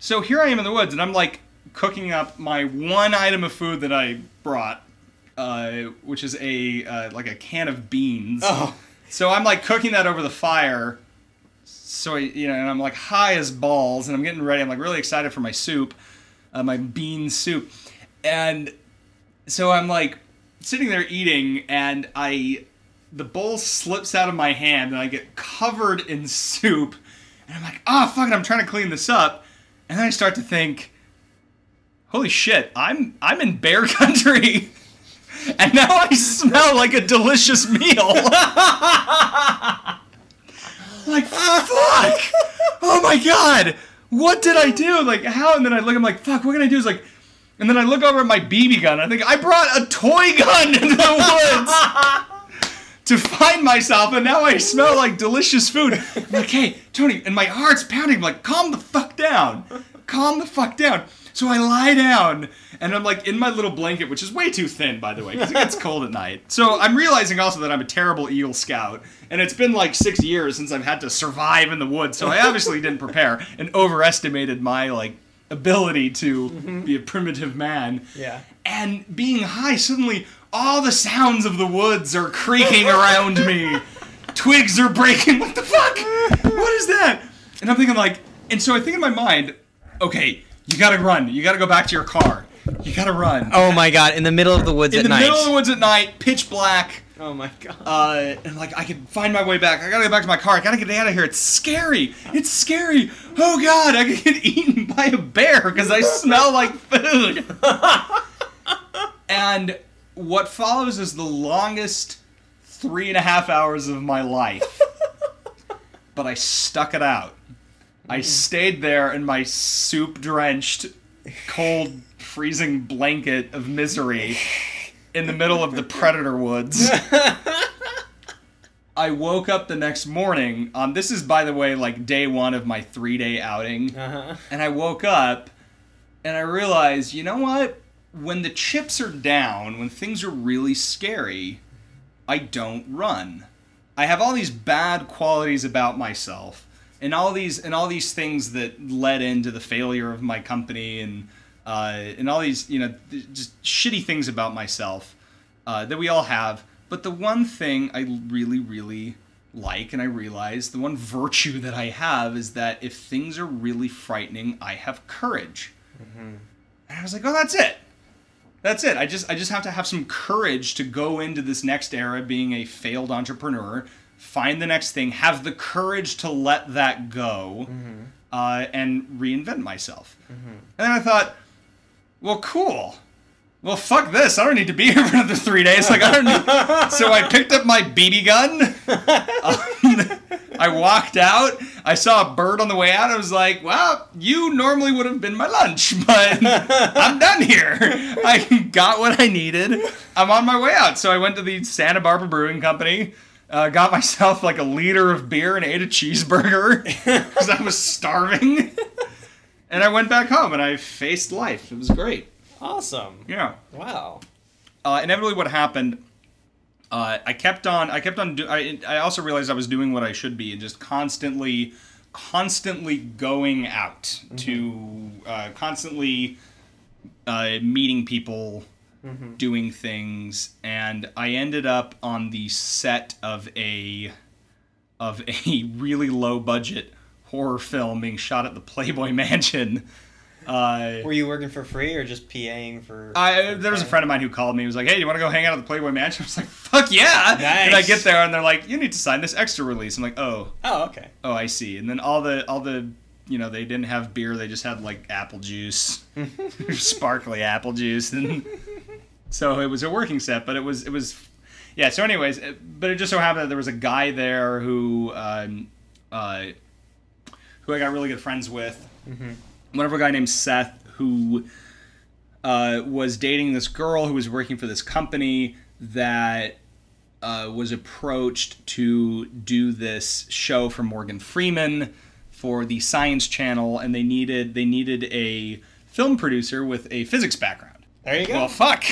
So here I am in the woods, and I'm like cooking up my one item of food that I brought, which is like a can of beans. Oh. So I'm like cooking that over the fire. So and I'm like high as balls, and I'm getting ready. I'm like really excited for my soup, my bean soup, and so I'm like sitting there eating, and the bowl slips out of my hand, and I get covered in soup, and I'm like, oh fuck it, I'm trying to clean this up, and then I start to think, holy shit, I'm in bear country, and now I smell like a delicious meal. Like, fuck! Oh my god! What did I do? Like, how? And then I look, I'm like, fuck, what can I do? It's like, and then I look over at my BB gun. I think, I brought a toy gun into the woods to find myself, and now I smell like delicious food. I'm like, hey, Tony, and my heart's pounding. I'm like, calm the fuck down. Calm the fuck down. So I lie down, and I'm like in my little blanket, which is way too thin, by the way, because it gets cold at night. So I'm realizing also that I'm a terrible Eagle Scout, and it's been like 6 years since I've had to survive in the woods, so I obviously didn't prepare and overestimated my, like, ability to be a primitive man. Yeah. And being high, suddenly all the sounds of the woods are creaking around me. Twigs are breaking. What the fuck? What is that? And I'm thinking like, and so I think in my mind, okay, you gotta run. You gotta go back to your car. You gotta run. Oh my god, in the middle of the woods at night. In the middle of the woods at night, pitch black. Oh my god. And like, I can find my way back. I gotta go back to my car. I gotta get out of here. It's scary. It's scary. Oh god, I could get eaten by a bear because I smell like food. And what follows is the longest 3.5 hours of my life. But I stuck it out. I stayed there in my soup-drenched, cold, freezing blanket of misery in the middle of the predator woods. I woke up the next morning. This is, by the way, like day one of my 3-day outing. And I woke up and I realized, you know what? When the chips are down, when things are really scary, I don't run. I have all these bad qualities about myself. And all these things that led into the failure of my company, and all these, just shitty things about myself that we all have. But the one thing I really, really like, and I realize the one virtue that I have, is that if things are really frightening, I have courage. And I was like, oh, that's it. That's it. I just have to have some courage to go into this next era being a failed entrepreneur. Find the next thing, have the courage to let that go, and reinvent myself. And then I thought, well, cool. Well, fuck this. I don't need to be here for another 3 days. Like, I don't need... So I picked up my BB gun. I walked out. I saw a bird on the way out. I was like, well, you normally would have been my lunch, but I'm done here. I got what I needed. I'm on my way out. So I went to the Santa Barbara Brewing Company. Got myself like a liter of beer and ate a cheeseburger because I was starving. And I went back home and I faced life. It was great. Awesome. Yeah. Wow. Inevitably, what happened? I also realized I was doing what I should be, and just constantly going out to constantly meeting people. Doing things, and I ended up on the set of a really low budget horror film being shot at the Playboy Mansion. Were you working for free or just PAing for there was a friend of mine who called me. He was like, hey, you want to go hang out at the Playboy Mansion? I was like, fuck yeah. Nice. And I get there and they're like, you need to sign this extra release. I'm like, oh, okay. Oh, I see. And then all the they didn't have beer, they just had like apple juice. Sparkly apple juice. And so it was a working set, but it was yeah, so anyways, but it just so happened that there was a guy there who I got really good friends with. Wonderful guy named Seth, who was dating this girl who was working for this company that was approached to do this show for Morgan Freeman for the Science Channel, and they needed a film producer with a physics background. There you go. Well, fuck.